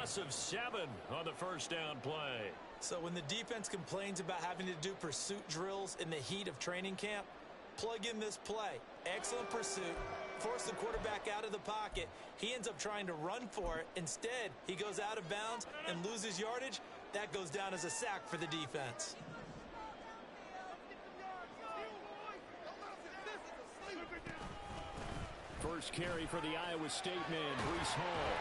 loss of 7 on the first down play. So when the defense complains about having to do pursuit drills in the heat of training camp, plug in this play. Excellent pursuit. Force the quarterback out of the pocket. He ends up trying to run for it. Instead, he goes out of bounds and loses yardage. That goes down as a sack for the defense. First carry for the Iowa State man, Breece Hall.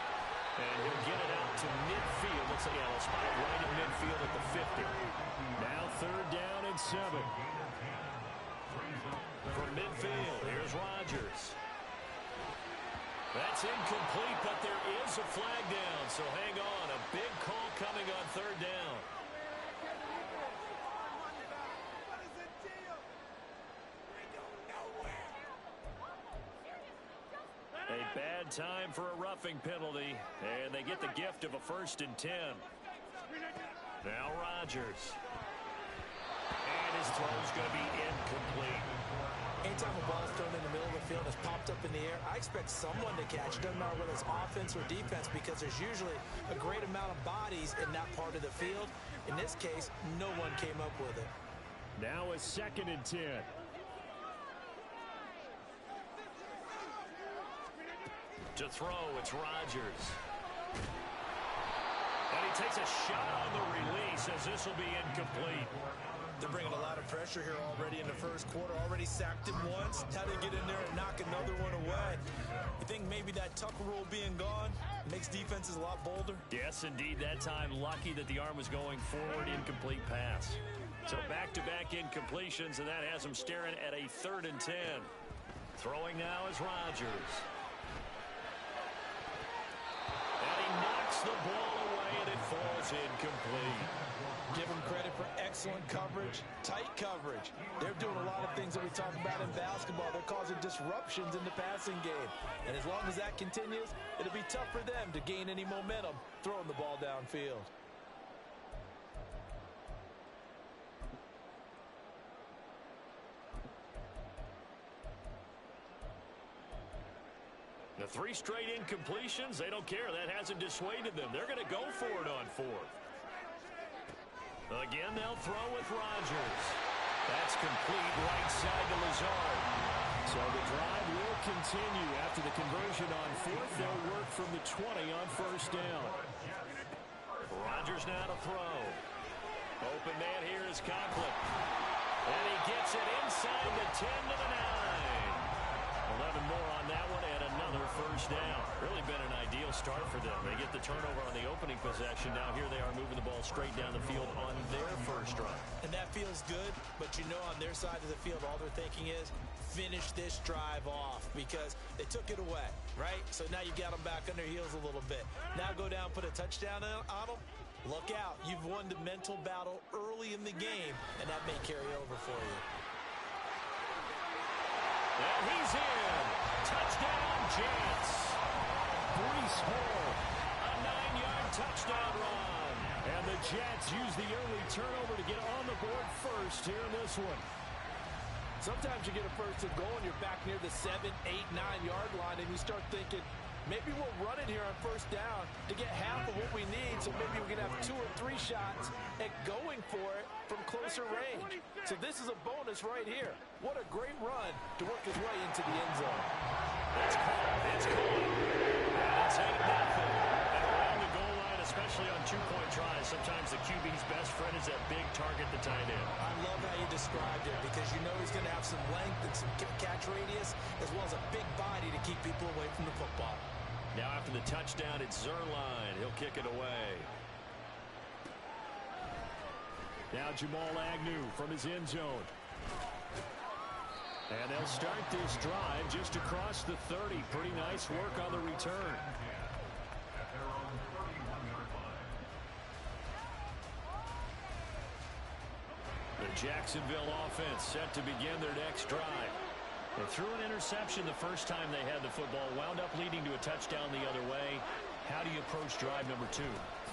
And he'll get it out to midfield. Let's say, yeah, they'll spot it right at midfield at the 50. Now 3rd down and 7. From midfield, here's Rodgers. That's incomplete, but there is a flag down. So hang on, a big call coming on 3rd down. A bad time for a roughing penalty, and they get the gift of a 1st and 10. Now Rodgers. And his throw's going to be incomplete. Anytime a ball is thrown in the middle of the field and is popped up in the air, I expect someone to catch it. Doesn't matter whether it's offense or defense, because there's usually a great amount of bodies in that part of the field. In this case, no one came up with it. Now a 2nd and 10. To throw, it's Rodgers. And he takes a shot on the release as this will be incomplete. They're bringing a lot of pressure here already in the first quarter. Already sacked him once. How to get in there and knock another one away. You think maybe that tuck rule being gone makes defenses a lot bolder? Yes, indeed. That time, lucky that the arm was going forward. Incomplete pass. So back-to-back incompletions, and that has him staring at a 3rd and 10. Throwing now is Rodgers. And he knocks the ball away, and it falls incomplete. Give them credit for excellent coverage, tight coverage. They're doing a lot of things that we talk about in basketball. They're causing disruptions in the passing game. And as long as that continues, it'll be tough for them to gain any momentum throwing the ball downfield. The 3 straight incompletions, they don't care. That hasn't dissuaded them. They're going to go for it on 4th. Again, they'll throw with Rodgers. That's complete right side to Lazard. So the drive will continue after the conversion on 4th. They'll work from the 20 on 1st down. Rodgers now to throw. Open man here is Conklin. And he gets it inside the 10 to the 9. 11 more on that one and another 1st down. Really been an ideal start for them. They get the turnover on the opening possession. Now here they are moving the ball straight down the field on their first drive. And that feels good, but you know on their side of the field all they're thinking is finish this drive off because they took it away, right? So now you got them back on their heels a little bit. Now go down, put a touchdown on them. Look out. You've won the mental battle early in the game, and that may carry over for you. And he's in. Touchdown, Jets. Breece Hall, a 9-yard touchdown run. And the Jets use the early turnover to get on the board first here in this one. Sometimes you get a 1st and goal and you're back near the 7, 8, 9-yard line, and you start thinking, maybe we'll run it here on 1st down to get half of what we need, so maybe we can have 2 or 3 shots at going for it from closer range. So this is a bonus right here. What a great run to work his way into the end zone. It's caught. It's caught. That's 8-0. And around the goal line, especially on 2-point tries, sometimes the QB's best friend is that big target, the tight end. I love how you described it because you know he's going to have some length and some catch radius as well as a big body to keep people away from the football. Now after the touchdown, it's Zerline. He'll kick it away. Now Jamal Agnew from his end zone. And they'll start this drive just across the 30. Pretty nice work on the return. The Jacksonville offense set to begin their next drive. They threw an interception the first time they had the football, wound up leading to a touchdown the other way. How do you approach drive number 2?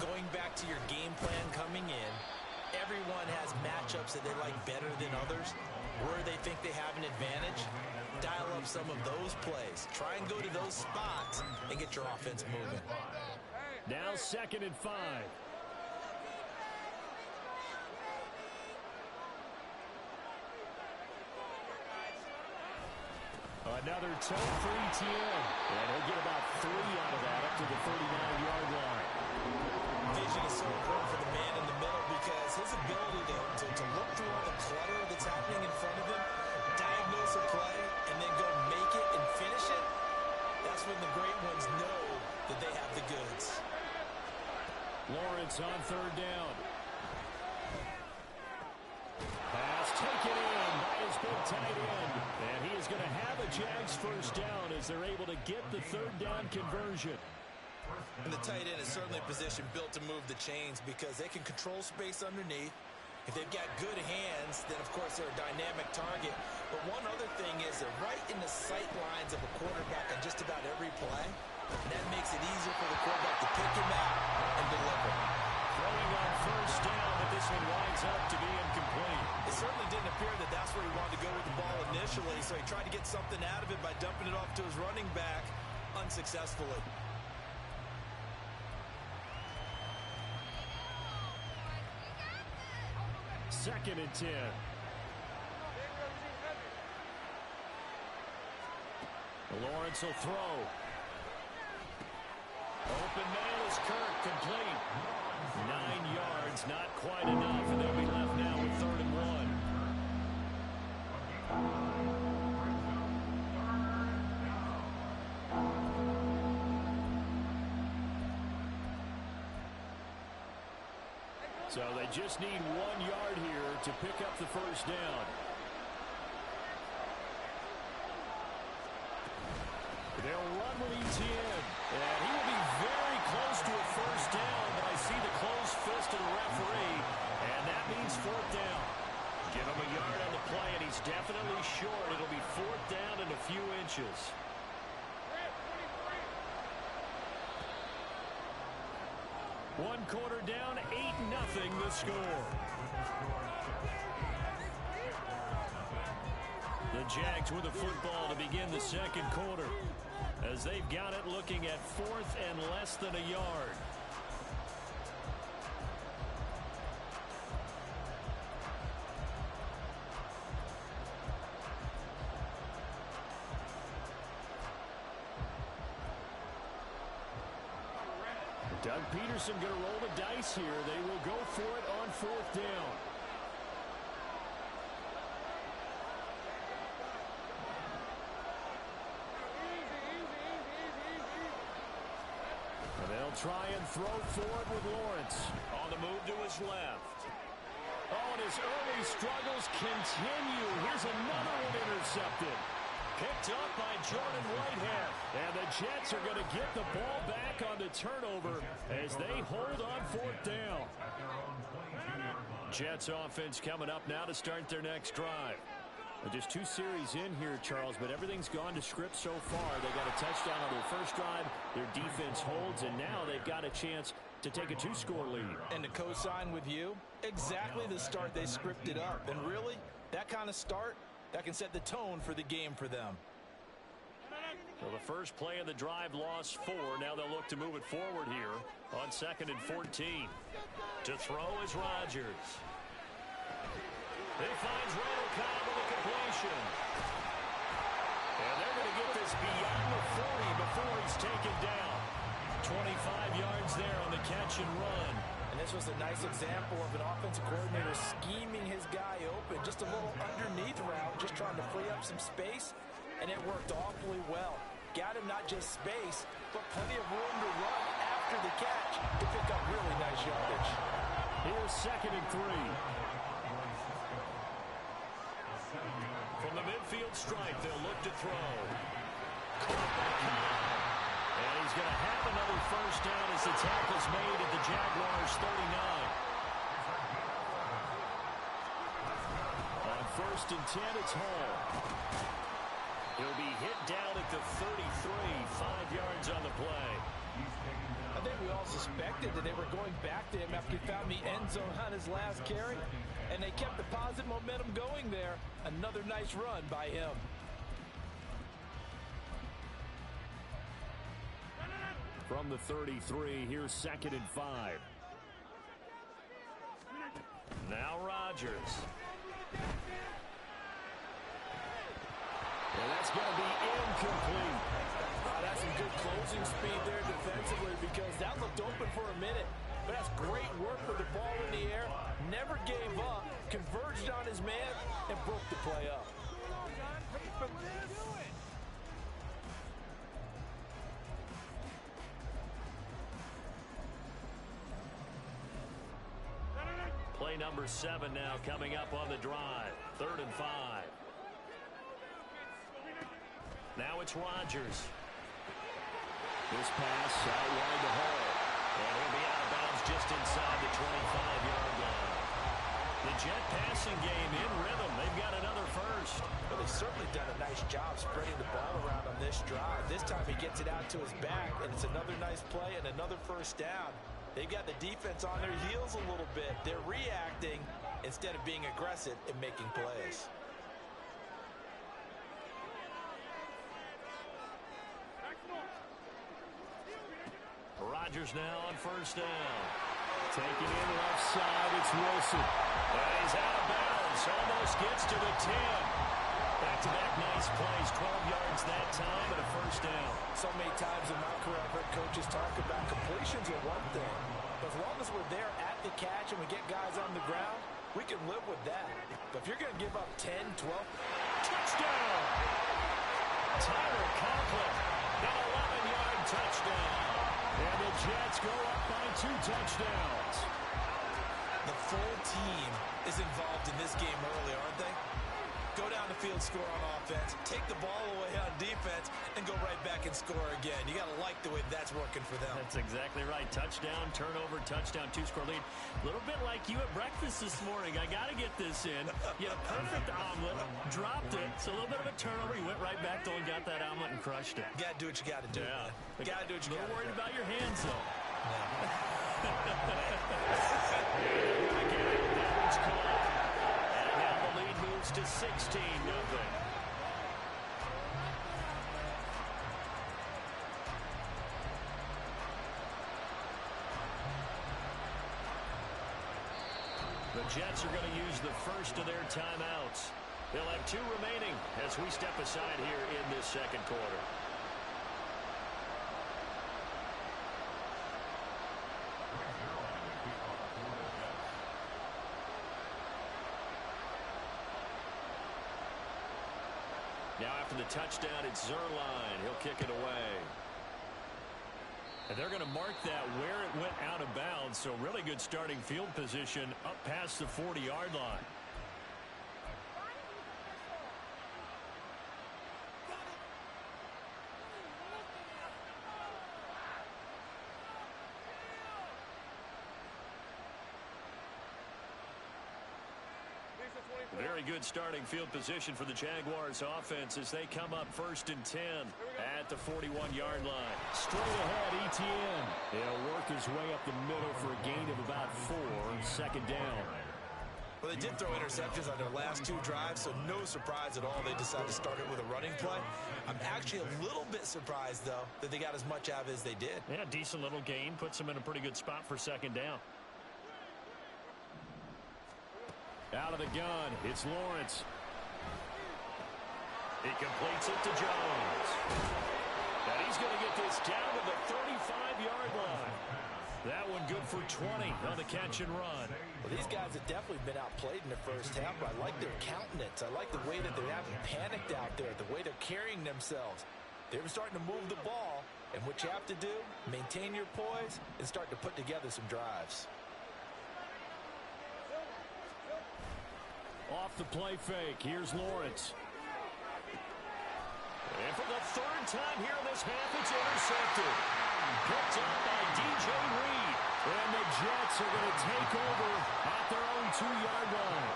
Going back to your game plan coming in, everyone has matchups that they like better than others. Where they think they have an advantage, dial up some of those plays. Try and go to those spots and get your offense moving. Now 2nd and 5. Another toe for ETN. And he'll get about 3 out of that up to the 39-yard line. Vision is so important for the man in the middle because his ability to look through all the clutter that's happening in front of him, diagnose a play, and then go make it and finish it, that's when the great ones know that they have the goods. Lawrence on 3rd down. Pass taken in by his big tight end. And he is going to have a Jags first down as they're able to get the 3rd down conversion. And the tight end is certainly a position built to move the chains because they can control space underneath. If they've got good hands, then, of course, they're a dynamic target. But one other thing is they're right in the sight lines of a quarterback on just about every play. And that makes it easier for the quarterback to pick him out and deliver. Throwing on 1st down, but this one winds up to be incomplete. It certainly didn't appear that that's where he wanted to go with the ball initially, so he tried to get something out of it by dumping it off to his running back unsuccessfully. Second and 10. Lawrence will throw. Open man is Kirk, complete. 9 yards, not quite enough, and they'll be left now with 3rd and 1. So they just need 1 yard here to pick up the first down. They'll run with ETN, and he will be very close to a first down, but I see the closed fist of the referee, and that means 4th down. Give him a yard on the play, and he's definitely short. It'll be 4th down and a few inches. One quarter down, 8-0 the score. The Jags with the football to begin the 2nd quarter, as they've got it looking at 4th and less than a yard. Doug Peterson going to roll the dice here. They will go for it on 4th down. And they'll try and throw forward with Lawrence. On the move to his left. Oh, and his early struggles continue. Here's another one intercepted. Picked up by Jordan Whitehead. And the Jets are going to get the ball back on the turnover as they hold on 4th down. Jets offense coming up now to start their next drive. Just 2 series in here, Charles, but everything's gone to script so far. They got a touchdown on their first drive. Their defense holds, and now they've got a chance to take a 2-score lead. And to co-sign with you, exactly the start they scripted up. And really, that kind of start, that can set the tone for the game for them. So the first play of the drive lost 4. Now they'll look to move it forward here on 2nd and 14. To throw is Rodgers. He finds Randall Cobb with a completion. And they're going to get this beyond the 40 before he's taken down. 25 yards there on the catch and run. And this was a nice example of an offensive coordinator scheming his guy open. Just a little underneath route, just trying to free up some space, and it worked awfully well. Got him not just space, but plenty of room to run after the catch to pick up really nice yardage. Here's 2nd and 3. From the midfield stripe, they'll look to throw. And he's going to have another first down as the tackle's made at the Jaguars' 39. On 1st and 10, it's Hall. He'll be hit down at the 33, 5 yards on the play. I think we all suspected that they were going back to him after he found the end zone on his last carry, and they kept the positive momentum going there. Another nice run by him. from the 33. Here's 2nd and 5. Now Rodgers. And that's going to be incomplete. That's some good closing speed there defensively because that looked open for a minute. But that's great work with the ball in the air. Never gave up, converged on his man, and broke the play up. Play number 7 now coming up on the drive. 3rd and 5. Now it's Rodgers. This pass out wide to Hall. And he'll be out of bounds just inside the 25-yard line. The Jet passing game in rhythm. They've got another first. Well, they've certainly done a nice job spreading the ball around on this drive. This time he gets it out to his back, and it's another nice play and another first down. They've got the defense on their heels a little bit. They're reacting instead of being aggressive and making plays. Rodgers now on first down. Taking in left side, it's Wilson. And he's out of bounds. Almost gets to the 10. Back-to-back nice plays. 12 yards that time and a first down. So many times in my career, I've heard coaches talk about completions are one thing. But as long as we're there at the catch and we get guys on the ground, we can live with that. But if you're going to give up 10, 12, touchdown! Tyler Conklin, an 11-yard touchdown. And the Jets go up by 2 touchdowns. The full team is involved in this game early, aren't they? Go down the field, score on offense, take the ball away on defense, and go right back and score again. You got to like the way that's working for them. That's exactly right. Touchdown, turnover, touchdown, 2-score lead. A little bit like you at breakfast this morning. I got to get this in. You had a perfect omelet, dropped it. So a little bit of a turnover. You went right back though and got that omelet and crushed it. Got to do what you got to do. Yeah. Got to do what you got to do. A little worried about your hands though. It's called. And now the lead moves to 16-0. The Jets are going to use the first of their timeouts. They'll have 2 remaining as we step aside here in this second quarter. Now after the touchdown, it's Zerline. He'll kick it away. And they're going to mark that where it went out of bounds. So really good starting field position up past the 40-yard line. Very good starting field position for the Jaguars offense as they come up 1st and 10 at the 41-yard line. Straight ahead, Etienne. He'll work his way up the middle for a gain of about 4, 2nd down. Well, they did throw interceptions on their last 2 drives, so no surprise at all they decided to start it with a running play. I'm actually a little bit surprised, though, that they got as much out of it as they did. Yeah, decent little gain. Puts them in a pretty good spot for 2nd down. Out of the gun, it's Lawrence. He completes it to Jones. And he's going to get this down to the 35-yard line. That one good for 20 on the catch and run. Well, these guys have definitely been outplayed in the first half, but I like their countenance. I like the way that they haven't panicked out there, the way they're carrying themselves. They're starting to move the ball, and what you have to do, maintain your poise and start to put together some drives. Off the play fake, here's Lawrence. And for the 3rd time here in this half, it's intercepted. Picked up by DJ Reed. And the Jets are going to take over at their own 2-yard line.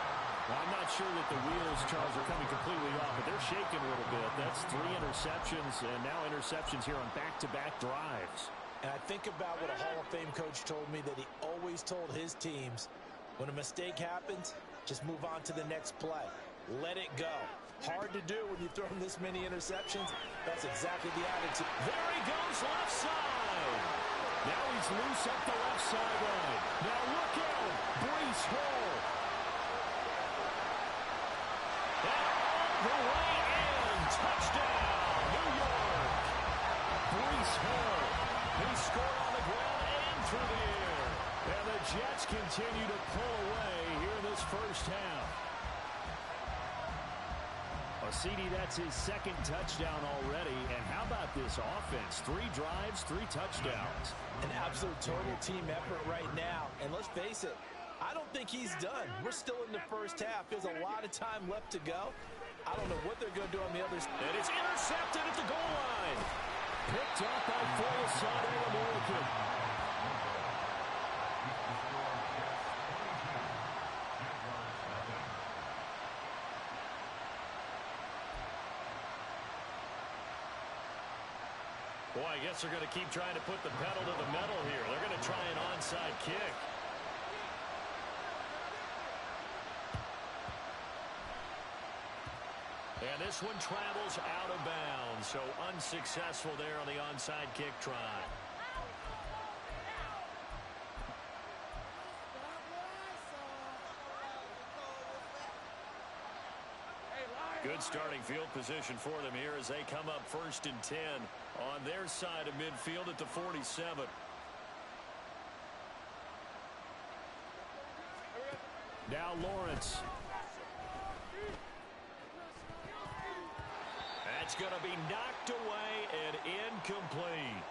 Well, I'm not sure that the wheels, Charles, are coming completely off, but they're shaking a little bit. That's 3 interceptions, and now interceptions here on back-to-back drives. And I think about what a Hall of Fame coach told me that he always told his teams, when a mistake happens, just move on to the next play. Let it go. Hard to do when you throw this many interceptions. That's exactly the attitude. There he goes left side. Now he's loose up the left sideline. Now look out. Brees Hall. And all the way in. Touchdown, New York. Brees Hall. He scored on the ground and through the air. And the Jets continue to pull away here in this first half. Well, CD, that's his second touchdown already. And how about this offense? 3 drives, 3 touchdowns. An absolute total team effort right now. And let's face it, I don't think he's done. We're still in the first half. There's a lot of time left to go. I don't know what they're going to do on the other side. And it's intercepted at the goal line. Picked up by Foyesade American. Boy, I guess they're going to keep trying to put the pedal to the metal here. They're going to try an onside kick. And this one travels out of bounds, so unsuccessful there on the onside kick try. Good starting field position for them here as they come up 1st and 10 on their side of midfield at the 47. Now Lawrence. That's going to be knocked away and incomplete.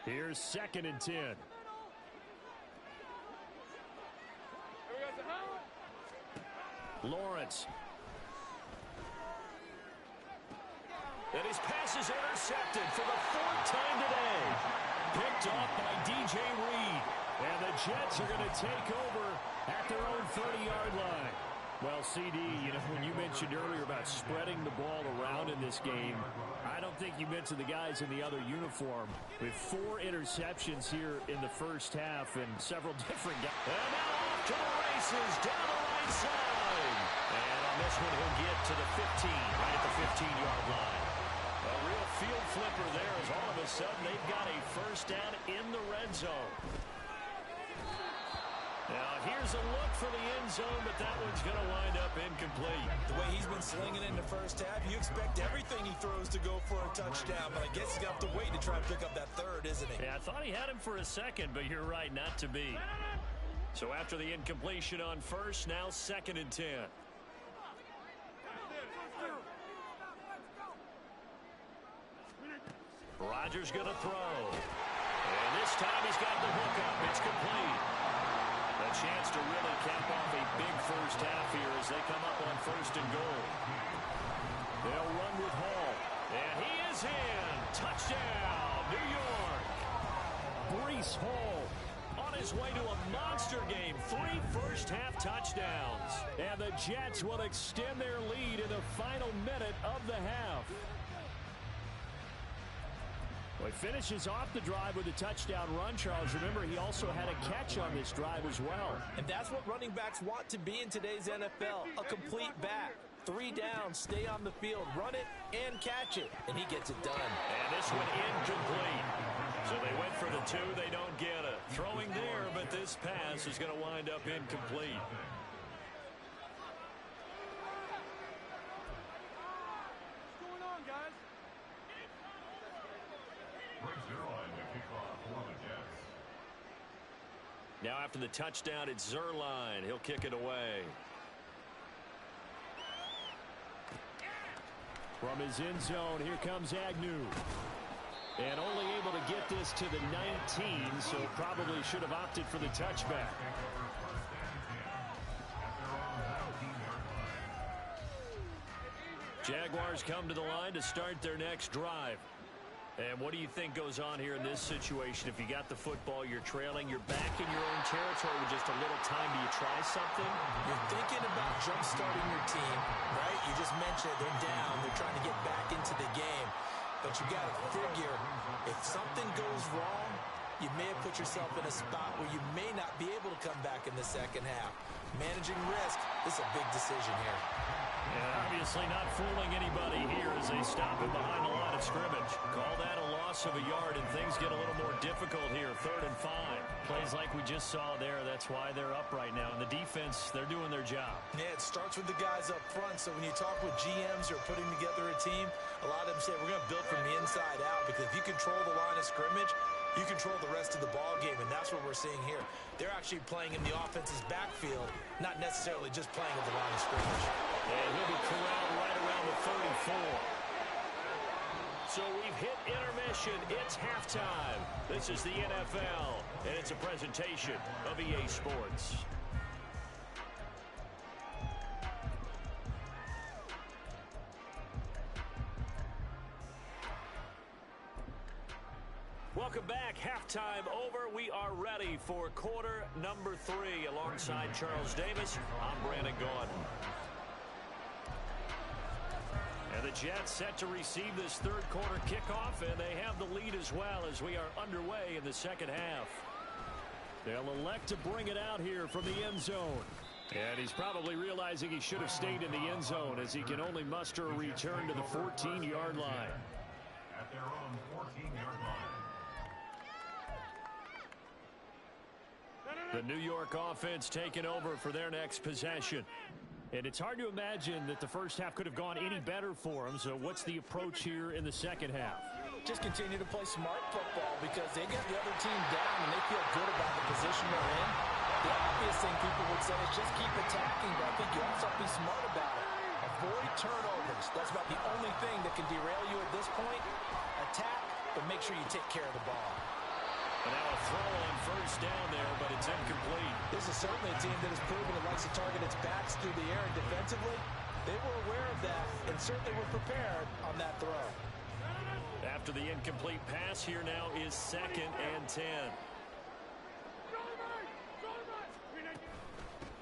Here's 2nd and 10. Lawrence. And his pass is intercepted for the 4th time today. Picked off by DJ Reed. And the Jets are going to take over at their own 30-yard line. Well, CD, you know, when you mentioned earlier about spreading the ball around in this game, I don't think you mentioned the guys in the other uniform with 4 interceptions here in the first half and several different guys. And now off to the races down the right side. And on this one, he'll get to the 15, right at the 15-yard line. A real field flipper there as all of a sudden they've got a first down in the red zone. Now, here's a look for the end zone, but that one's going to wind up incomplete. The way he's been slinging in the first half, you expect everything he throws to go for a touchdown, but I guess he's going to have to wait to try and pick up that 3rd, isn't he? Yeah, I thought he had him for a second, but you're right, not to be. So after the incompletion on 1st, now 2nd and 10. Rodgers going to throw. And this time he's got the hook up. It's complete. A chance to really cap off a big first half here as they come up on 1st and goal. They'll run with Hall. And he is in. Touchdown, New York. Brees Hall on his way to a monster game. 3 first-half touchdowns. And the Jets will extend their lead in the final minute of the half. Well, he finishes off the drive with a touchdown run, Charles. Remember, he also had a catch on this drive as well. And that's what running backs want to be in today's NFL, a complete back. 3 downs, stay on the field, run it, and catch it. And he gets it done. And this one incomplete. So they went for the 2, they don't get it. Throwing there, but this pass is going to wind up incomplete. What's going on, guys? Now after the touchdown, it's Zuerlein. He'll kick it away. From his end zone, here comes Agnew. And only able to get this to the 19, so probably should have opted for the touchback. Jaguars come to the line to start their next drive. And what do you think goes on here in this situation? If you got the football, you're trailing, you're back in your own territory with just a little time. Do you try something? You're thinking about jump-starting your team, right? You just mentioned it. They're down. They're trying to get back into the game. But you got to figure, if something goes wrong, you may have put yourself in a spot where you may not be able to come back in the second half. Managing risk, this is a big decision here. And obviously not fooling anybody here as they stop him behind the line of scrimmage. Call that a loss of a yard, and things get a little more difficult here. 3rd and 5. Plays like we just saw there. That's why they're up right now. And the defense, they're doing their job. Yeah, it starts with the guys up front. So when you talk with GMs who are putting together a team, a lot of them say we're going to build from the inside out, because if you control the line of scrimmage, you control the rest of the ball game, and that's what we're seeing here. They're actually playing in the offense's backfield, not necessarily just playing at the line of scrimmage. And he'll be corralled right around the 34. So we've hit intermission. It's halftime. This is the NFL, and it's a presentation of EA Sports. Welcome back. Halftime over. We are ready for quarter number 3. Alongside Charles Davis, I'm Brandon Gaudin. And the Jets set to receive this 3rd quarter kickoff, and they have the lead as well as we are underway in the 2nd half. They'll elect to bring it out here from the end zone. And he's probably realizing he should have stayed in the end zone, as he can only muster a return to the 14-yard line. At their own 14-yard line. The New York offense taking over for their next possession. And it's hard to imagine that the first half could have gone any better for them. So what's the approach here in the 2nd half? Just continue to play smart football, because they get the other team down and they feel good about the position they're in. The obvious thing people would say is just keep attacking, but I think you also have to be smart about it. Avoid turnovers. That's about the only thing that can derail you at this point. Attack, but make sure you take care of the ball. And now a throw on 1st down there, but it's incomplete. This is certainly a team that has proven it likes to target its backs through the air, and defensively, they were aware of that and certainly were prepared on that throw. After the incomplete pass, here now is 2nd and 10.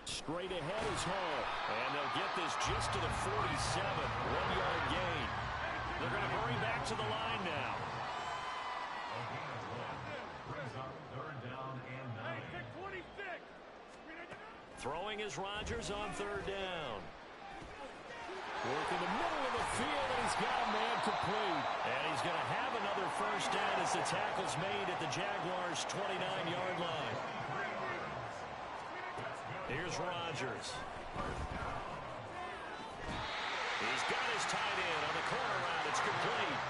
Straight ahead is Hall, and they'll get this just to the 47. 1-yard gain. They're going to hurry back to the line now. Throwing is Rodgers on 3rd down. Working the middle of the field, and he's got a man complete. And he's going to have another 1st down as the tackle's made at the Jaguars' 29-yard line. Here's Rodgers. He's got his tight end on the corner route. It's complete.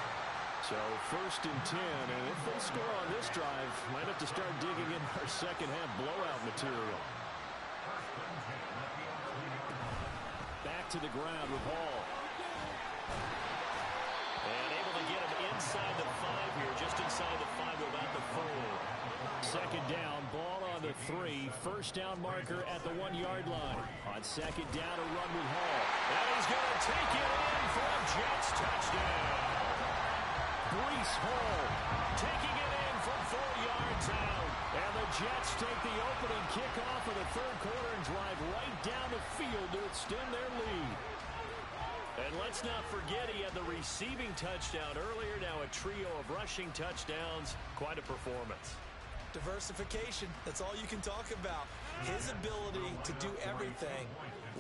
So 1st and 10, and if they score on this drive, might have to start digging in our 2nd half blowout material. Back to the ground with Hall. And able to get him inside the 5 here, just inside the 5, about the 4. 2nd down, ball on the 3. 1st down marker at the 1-yard line. On 2nd down, a run with Hall. And he's going to take it in for a Jets touchdown. Breece Hall taking it in from 4 yards out. And the Jets take the opening kickoff of the 3rd quarter and drive right down the field to extend their lead. And let's not forget he had the receiving touchdown earlier. Now a trio of rushing touchdowns. Quite a performance. Diversification, that's all you can talk about. His ability to do everything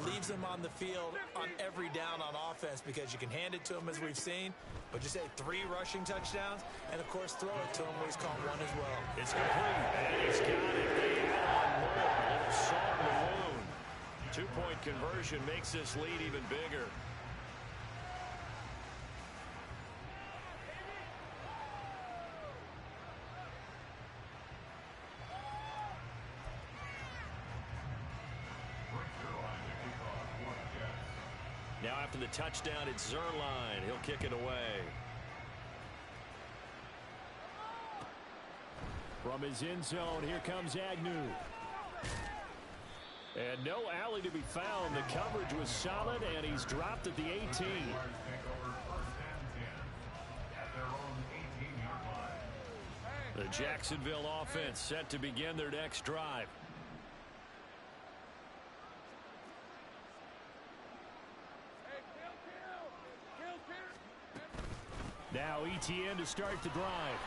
leaves him on the field on every down on offense, because you can hand it to him, as we've seen, but just say 3 rushing touchdowns, and of course throw it to him where he's caught 1 as well. It's complete, and he's got it. They add on more. A little salt in the wound. 2-point conversion makes this lead even bigger. Now after the touchdown, it's Zerline. He'll kick it away. From his end zone, here comes Agnew. And no alley to be found. The coverage was solid, and he's dropped at the 18. The Jacksonville offense set to begin their next drive. Now ETN to start the drive.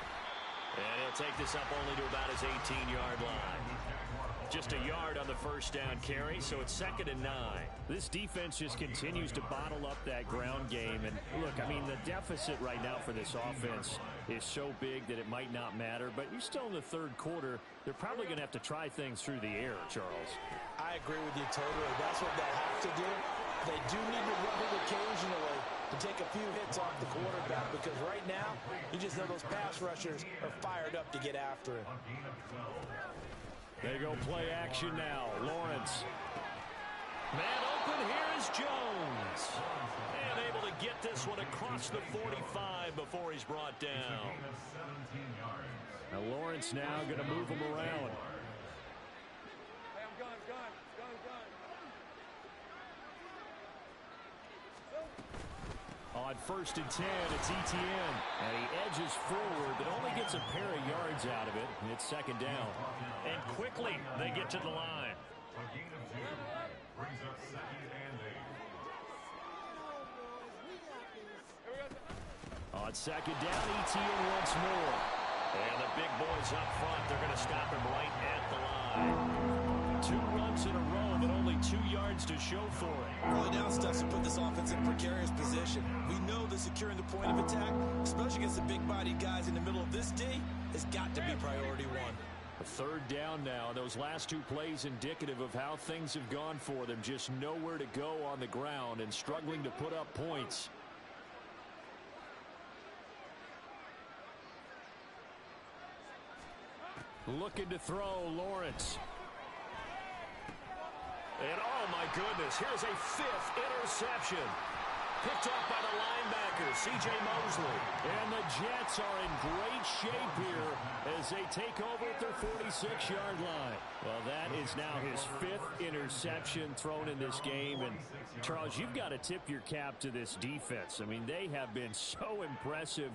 And he'll take this up only to about his 18-yard line. Just a yard on the first down carry, so it's 2nd and 9. This defense just continues to bottle up that ground game. And look, I mean, the deficit right now for this offense is so big that it might not matter. But you're still in the third quarter. They're probably going to have to try things through the air, Charles. I agree with you totally. That's what they have to do. They do need to run it occasionally to take a few hits off the quarterback, because right now, you just know those pass rushers are fired up to get after it. They go play action now. Lawrence. Man open, here is Jones. And able to get this one across the 45 before he's brought down. Now Lawrence now going to move him around. Hey, I'm gone. On 1st and 10, it's Etienne. And he edges forward, but only gets a pair of yards out of it. And it's 2nd down. And quickly, they get to the line. A gain of 2 brings up 2nd and 8. On 2nd down, Etienne once more. And the big boys up front, they're going to stop him right at the line. 2 runs in a row, but only 2 yards to show for it. Early down stuff to put this offense in precarious position. We know that securing the point of attack, especially against the big-bodied guys in the middle of this D, has got to be priority 1. A 3rd down now. Those last 2 plays indicative of how things have gone for them. Just nowhere to go on the ground and struggling to put up points. Looking to throw, Lawrence. And oh my goodness, here's a 5th interception. Picked up by the linebacker, C.J. Mosley. And the Jets are in great shape here as they take over at their 46-yard line. Well, that is now his 5th interception thrown in this game. And, Charles, you've got to tip your cap to this defense. I mean, they have been so impressive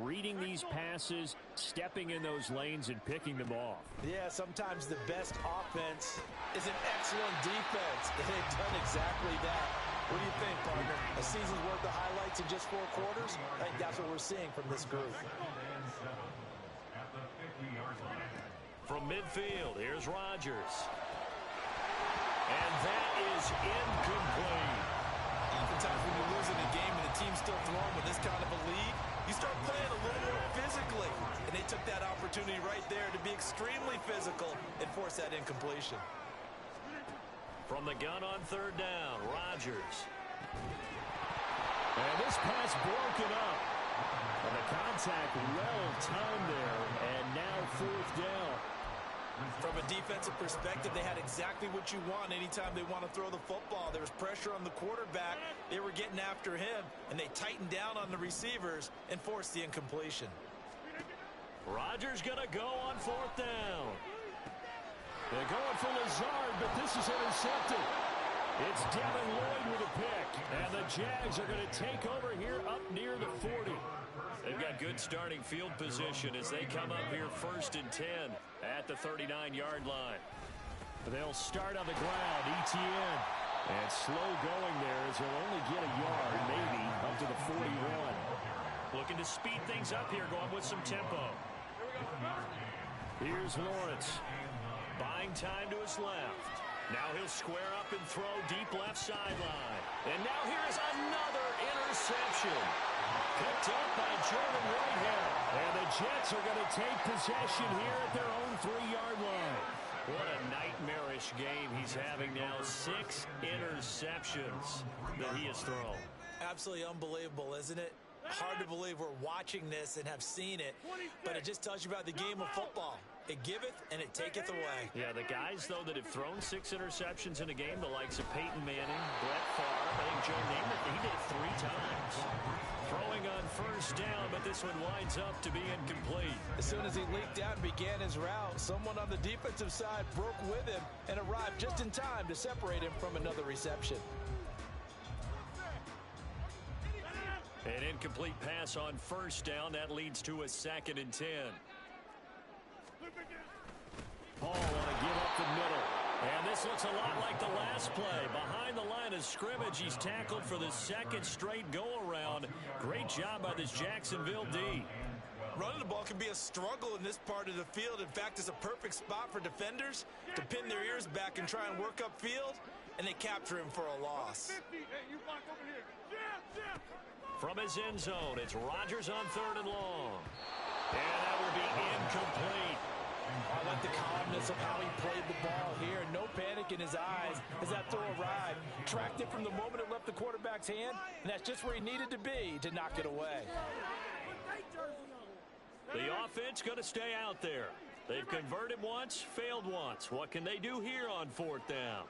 reading these passes, stepping in those lanes, and picking them off. Yeah, sometimes the best offense is an excellent defense. And they've done exactly that. What do you think, partner? A season's worth of highlights in just 4 quarters? I think that's what we're seeing from this group. At the 50-yard line. From midfield, here's Rodgers. And that is incomplete. Oftentimes when you're losing a game and the team's still throwing with this kind of a lead, you start playing a little more physically. And they took that opportunity right there to be extremely physical and force that incompletion. From the gun on 3rd down, Rodgers. And this pass broken up. And the contact well timed there. And now 4th down. From a defensive perspective, they had exactly what you want anytime they want to throw the football. There was pressure on the quarterback. They were getting after him, and they tightened down on the receivers and forced the incompletion. Rodgers going to go on 4th down. They're going for Lazard, but this is intercepted. It's Devin Lloyd with a pick, and the Jags are going to take over here up near the 40. They've got good starting field position as they come up here 1st and 10 at the 39-yard line. They'll start on the ground, Etienne. And slow going there as he'll only get a yard, maybe, up to the 41. Looking to speed things up here, going with some tempo. Here's Lawrence. Buying time to his left. Now he'll square up and throw deep left sideline. And now here's another interception. Picked up by Jordan Whitehead. And the Jets are going to take possession here at their own 3-yard line. What a nightmarish game he's having now. 6 interceptions that he has thrown. Absolutely unbelievable, isn't it? Hard to believe we're watching this and have seen it, but it just tells you about the game of football. It giveth and it taketh away. Yeah, the guys, though, that have thrown 6 interceptions in a game, the likes of Peyton Manning, Brett Favre, I think Joe Namath, he did it 3 times. Throwing on 1st down, but this one winds up to be incomplete. As soon as he leaked out and began his route, someone on the defensive side broke with him and arrived just in time to separate him from another reception. An incomplete pass on 1st down. That leads to a 2nd and 10. Paul on a give up the middle. And this looks a lot like the last play. Behind the line of scrimmage, he's tackled for the 2nd straight go-around. Great job by this Jacksonville D. Running the ball can be a struggle in this part of the field. In fact, it's a perfect spot for defenders to pin their ears back and try and work upfield, and they capture him for a loss. From his end zone, it's Rodgers on 3rd and long. And that will be incomplete. I like the calmness of how he played the ball here. No panic in his eyes as that throw arrived. Tracked it from the moment it left the quarterback's hand, and that's just where he needed to be to knock it away. The offense going to stay out there. They've converted once, failed once. What can they do here on 4th down?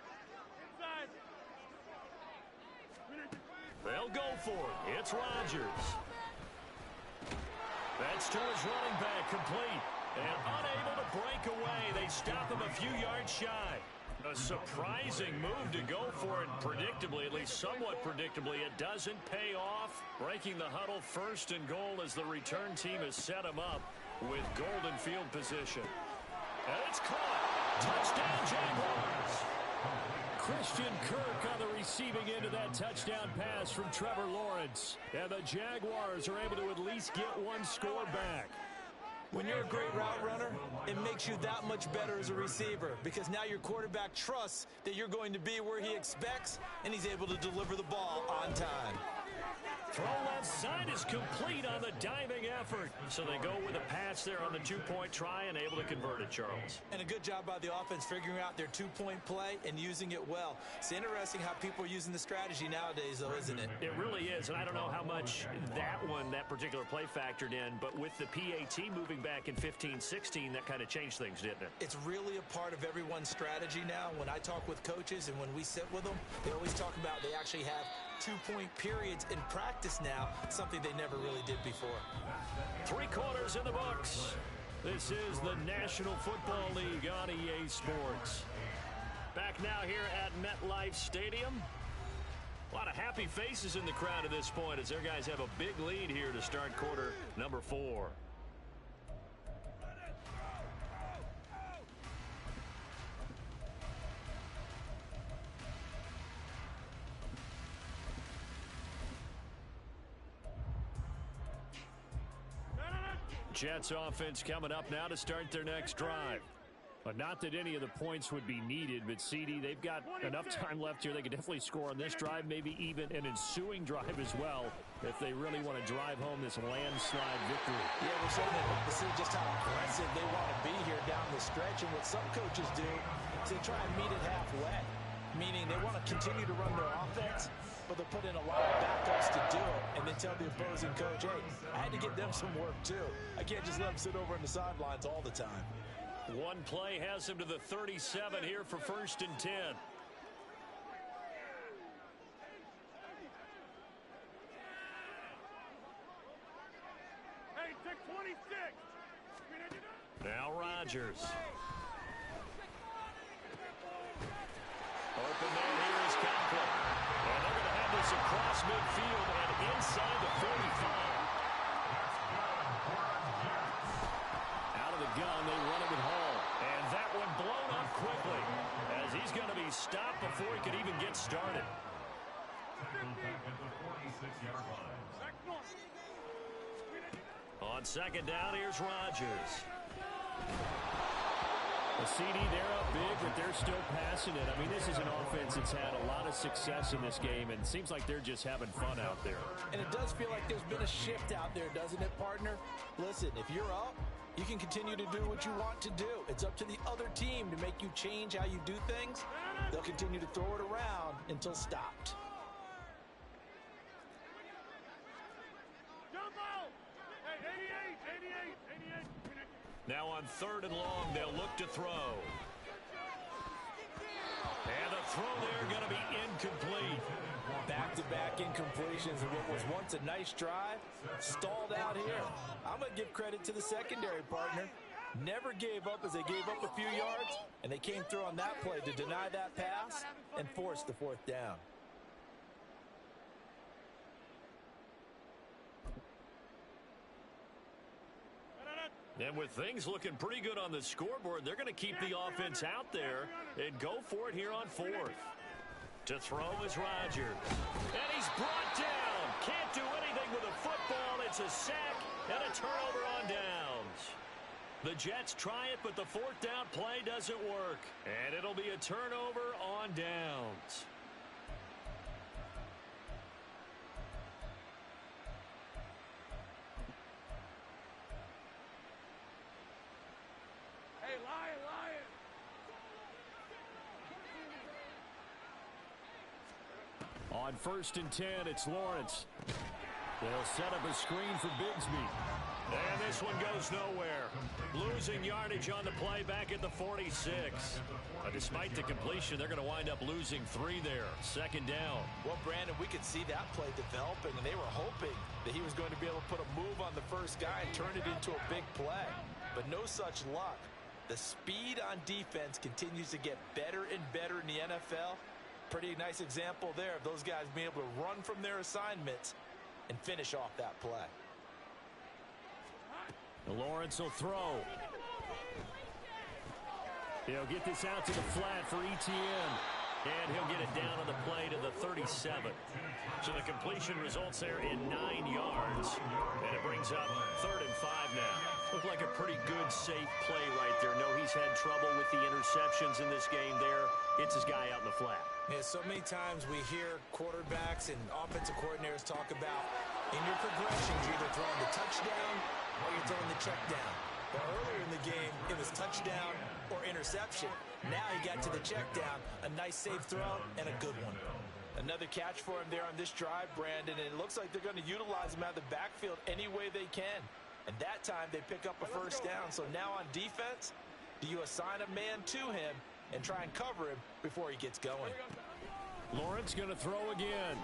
They'll go for it. It's Rodgers. That's to his running back, complete. And unable to break away. They stop him a few yards shy. A surprising move to go for it predictably, at least somewhat predictably. It doesn't pay off. Breaking the huddle, 1st and goal as the return team has set him up with golden field position. And it's caught. Touchdown, Jaguars. Christian Kirk on the receiving end of that touchdown pass from Trevor Lawrence. And the Jaguars are able to at least get one score back. When you're a great route runner, it makes you that much better as a receiver because now your quarterback trusts that you're going to be where he expects, and he's able to deliver the ball on time. Throw left side is complete on the diving effort. So they go with a pass there on the 2-point try and able to convert it, Charles. And a good job by the offense figuring out their 2-point play and using it well. It's interesting how people are using the strategy nowadays, though, isn't it? It really is, and I don't know how much that particular play factored in, but with the PAT moving back in 15-16, that kind of changed things, didn't it? It's really a part of everyone's strategy now. When I talk with coaches and when we sit with them, they always talk about they actually have 2-point periods in practice now, something they never really did before. 3 quarters in the books. This is the National Football League on EA Sports. Back now here at MetLife Stadium. A lot of happy faces in the crowd at this point as their guys have a big lead here to start quarter number 4. Jets offense coming up now to start their next drive. But not that any of the points would be needed, but CD, they've got enough time left here. They could definitely score on this drive, maybe even an ensuing drive as well, if they really want to drive home this landslide victory. Yeah, we're certainly about to see just how aggressive they want to be here down the stretch. And what some coaches do is they try and meet it halfway, meaning they want to continue to run their offense, but they'll put in a lot of backups to do it, and then tell the opposing coach, hey, I had to get them some work too. I can't just let them sit over on the sidelines all the time. One play has him to the 37 here for 1st and 10. Hey, take 26. Now Rodgers. Open man here is Conklin. And they're going to have this across midfield and inside the 45. Out of the gun, they run it with Hall. And that one blown up quickly as he's going to be stopped before he could even get started. On 2nd down, here's Rodgers. The CD, they're up big, but they're still passing it. I mean, this is an offense that's had a lot of success in this game, and it seems like they're just having fun out there. And it does feel like there's been a shift out there, doesn't it, partner? Listen, if you're up, you can continue to do what you want to do. It's up to the other team to make you change how you do things. They'll continue to throw it around until stopped. Now on 3rd and long, they'll look to throw. And the throw there going to be incomplete. Back-to-back incompletions of what was once a nice drive, stalled out here. I'm going to give credit to the secondary, partner. Never gave up as they gave up a few yards, and they came through on that play to deny that pass and force the 4th down. And with things looking pretty good on the scoreboard, they're going to keep the offense out there and go for it here on 4th. To throw is Rodgers. And he's brought down. Can't do anything with a football. It's a sack. And a turnover on downs. The Jets try it, but the fourth down play doesn't work. And it'll be a turnover on downs. Hey, Lion, Lion. On 1st and 10, it's Lawrence. They'll set up a screen for Bigsby. And this one goes nowhere. Losing yardage on the play back at the 46. Despite the completion, they're going to wind up losing 3 there. 2nd down. Well, Brandon, we could see that play developing, and they were hoping that he was going to be able to put a move on the first guy and turn it into a big play. But no such luck. The speed on defense continues to get better and better in the NFL. Pretty nice example there of those guys being able to run from their assignments and finish off that play. Lawrence will throw. He'll get this out to the flat for Etienne. And he'll get it down on the play to the 37. So the completion results there in 9 yards. And it brings up 3rd and 5 now. Looked like a pretty good, safe play right there. No, he's had trouble with the interceptions in this game there. It's his guy out in the flat. Yeah, so many times we hear quarterbacks and offensive coordinators talk about in your progressions, you're either throwing the touchdown or you're throwing the check down. But earlier in the game, it was touchdown or interception. Now he got to the check down, a nice safe throw, and a good one. Another catch for him there on this drive, Brandon, and it looks like they're going to utilize him out of the backfield any way they can. And that time they pick up a first down. So now on defense, do you assign a man to him and try and cover him before he gets going? Lawrence going to throw again.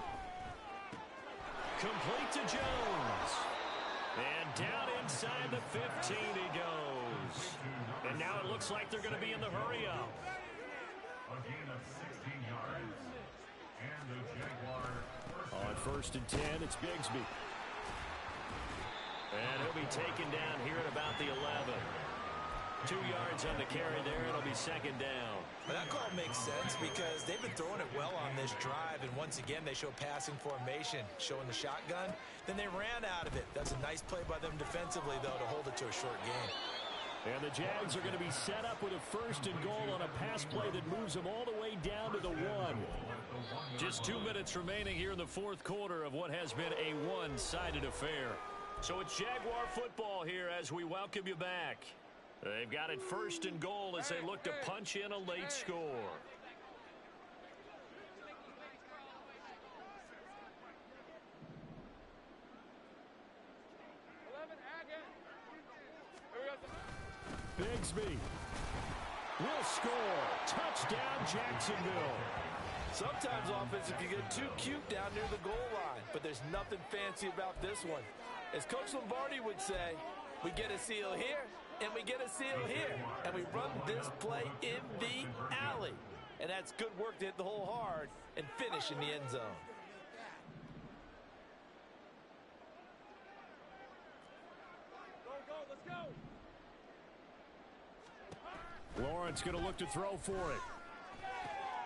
Complete to Jones. And down inside the 15 he goes. And now it looks like they're going to be in the hurry-up. A gain of 16 yards. And the Jaguar. On 1st and 10, it's Bigsby. And he'll be taken down here at about the 11. 2 yards on the carry there. It'll be 2nd down. Well, that call makes sense because they've been throwing it well on this drive, and once again they show passing formation, showing the shotgun. Then they ran out of it. That's a nice play by them defensively, though, to hold it to a short gain. And the Jags are going to be set up with a 1st and goal on a pass play that moves them all the way down to the 1. Just 2 minutes remaining here in the 4th quarter of what has been a one-sided affair. So it's Jaguar football here as we welcome you back. They've got it 1st and goal as they look to punch in a late score. Bigsby will score. Touchdown, Jacksonville. Sometimes offensive can get too cute down near the goal line, but there's nothing fancy about this one. As Coach Lombardi would say, we get a seal here, and we get a seal here, and we run this play in the alley. And that's good work to hit the hole hard and finish in the end zone. Go, let's go. Lawrence going to look to throw for it.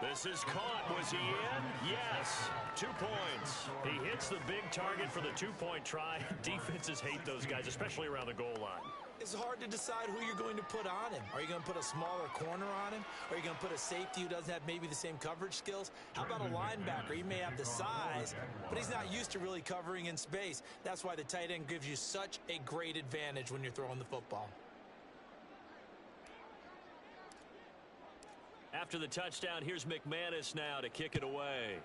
This is caught. Was he in? Yes. 2 points. He hits the big target for the 2-point try. Defenses hate those guys, especially around the goal line. It's hard to decide who you're going to put on him. Are you going to put a smaller corner on him? Are you going to put a safety who doesn't have maybe the same coverage skills? How about a linebacker? He may have the size, but he's not used to really covering in space. That's why the tight end gives you such a great advantage when you're throwing the football. After the touchdown, here's McManus now to kick it away.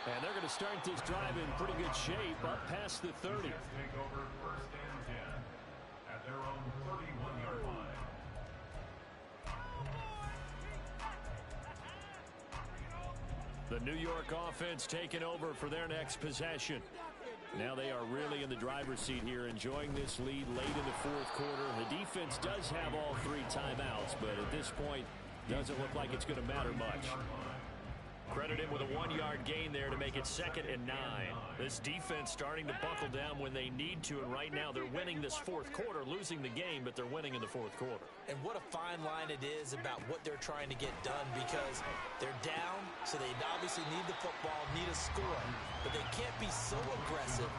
And they're going to start this drive in pretty good shape up past the 30. Take over 1st and 10 at their own 31-yard line. The New York offense taking over for their next possession. Now they are really in the driver's seat here, enjoying this lead late in the 4th quarter. The defense does have all 3 timeouts, but at this point, doesn't look like it's going to matter much. 1st and 10 at their own 31-yard line. 2nd and 10 now. 2nd and 10 now. Credit him with a 1-yard gain there to make it 2nd and 9. This defense starting to buckle down when they need to, and right now they're winning this fourth quarter, losing the game, but they're winning in the fourth quarter. And what a fine line it is about what they're trying to get done, because they're down, so they obviously need the football, need a score, but they can't be so aggressive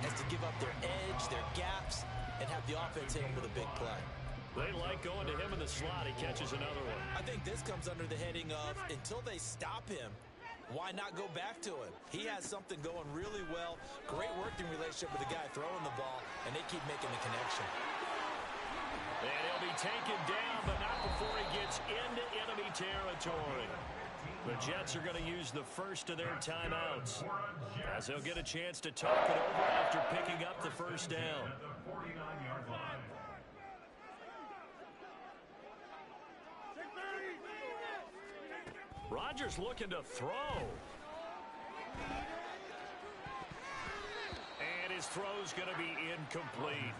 as to give up their edge, their gaps, and have the offense hit them with a big play. They like going to him in the slot. He catches another one. I think this comes under the heading of, until they stop him, why not go back to him? He has something going really well, great working relationship with the guy throwing the ball, and they keep making the connection. And he'll be taken down, but not before he gets into enemy territory. The Jets are going to use the first of their timeouts, as they'll get a chance to talk it over after picking up the first down. Rodgers looking to throw. And his throw's going to be incomplete.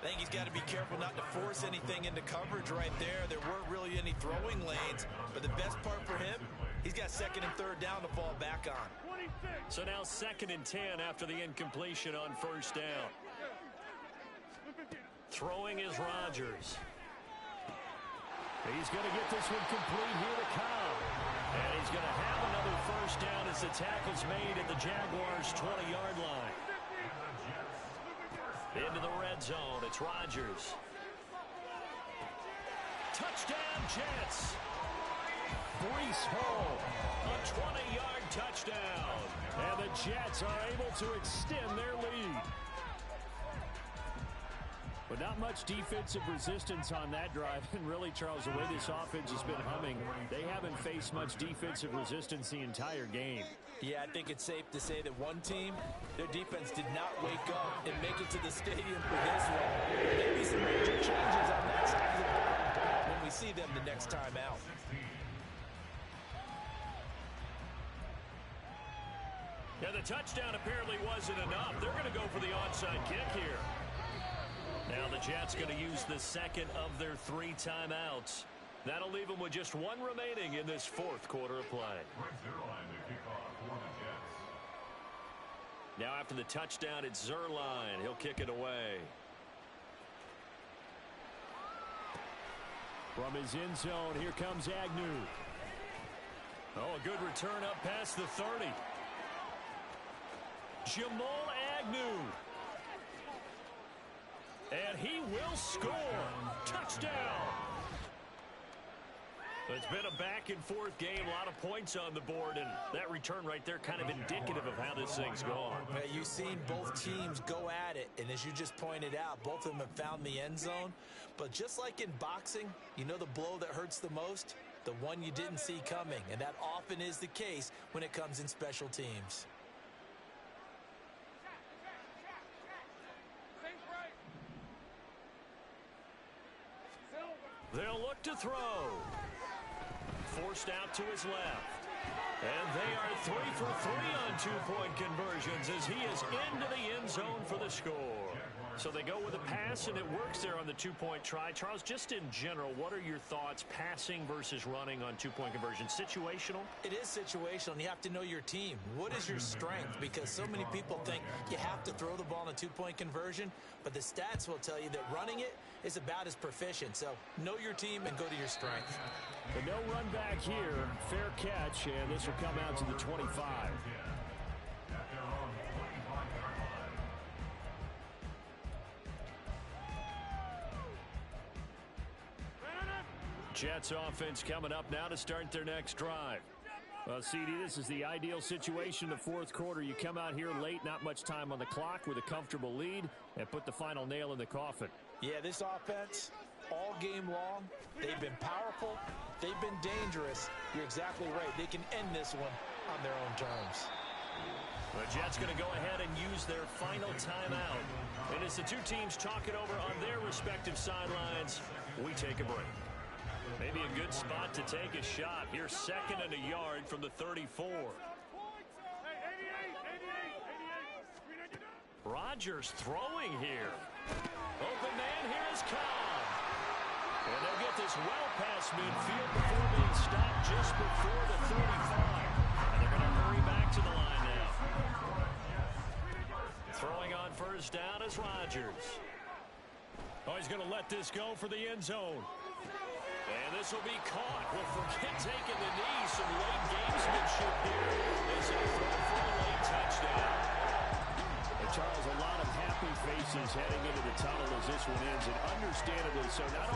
I think he's got to be careful not to force anything into coverage right there. There weren't really any throwing lanes, but the best part for him, he's got 2nd and 3rd down to fall back on. So now 2nd and 10 after the incompletion on first down. Throwing is Rodgers. He's going to get this one complete here to Cobb. And he's going to have another first down as the tackle's made at the Jaguars' 20-yard line. Into the red zone, it's Rodgers. Touchdown, Jets. Breece Hall, a 20-yard touchdown. And the Jets are able to extend their lead. But not much defensive resistance on that drive. And really, Charles, the way this offense has been humming, they haven't faced much defensive resistance the entire game. Yeah, I think it's safe to say that one team, their defense did not wake up and make it to the stadium for this one. Maybe some major changes on that side of the ball when we see them the next time out. Yeah, the touchdown apparently wasn't enough. They're going to go for the onside kick here. Now the Jets going to use the 2nd of their 3 timeouts. That'll leave them with just 1 remaining in this fourth quarter of play. Now after the touchdown, it's Zerline. He'll kick it away. From his end zone, here comes Agnew. Oh, a good return up past the 30. Jamal Agnew. And he will score. Touchdown. It's been a back-and-forth game, a lot of points on the board, and that return right there kind of indicative of how this thing's gone. You've seen both teams go at it, and as you just pointed out, both of them have found the end zone. But just like in boxing, you know the blow that hurts the most? The one you didn't see coming, and that often is the case when it comes in special teams. They'll look to throw. Forced out to his left. And they are 3 for 3 on two-point conversions as he is into the end zone for the score. So they go with a pass, and it works there on the two-point try. Charles, just in general, what are your thoughts passing versus running on two-point conversion? Situational? It is situational, and you have to know your team. What is your strength? Because so many people think you have to throw the ball in a two-point conversion, but the stats will tell you that running it is about as proficient. So know your team and go to your strength. But no run back here. Fair catch, and this will come out to the 25. Jets offense coming up now to start their next drive. Well, CD, this is the ideal situation in the fourth quarter. You come out here late, not much time on the clock with a comfortable lead, and put the final nail in the coffin. Yeah, this offense, all game long, they've been powerful, they've been dangerous. You're exactly right. They can end this one on their own terms. The Jets going to go ahead and use their final timeout. And as the two teams talk it over on their respective sidelines, we take a break. Maybe a good spot to take a shot. Here, 2nd and a yard from the 34. Rodgers throwing here. Open man, here is Cobb. And they'll get this well past midfield before being stopped just before the 35. back to the line now. Throwing on first down is Rodgers. Oh, he's going to let this go for the end zone. And this will be caught. Well, forget taking the knee. Some late gamesmanship here. As they throw for a late touchdown. And Charles, a lot of happy faces heading into the tunnel as this one ends. And understandably so. Not only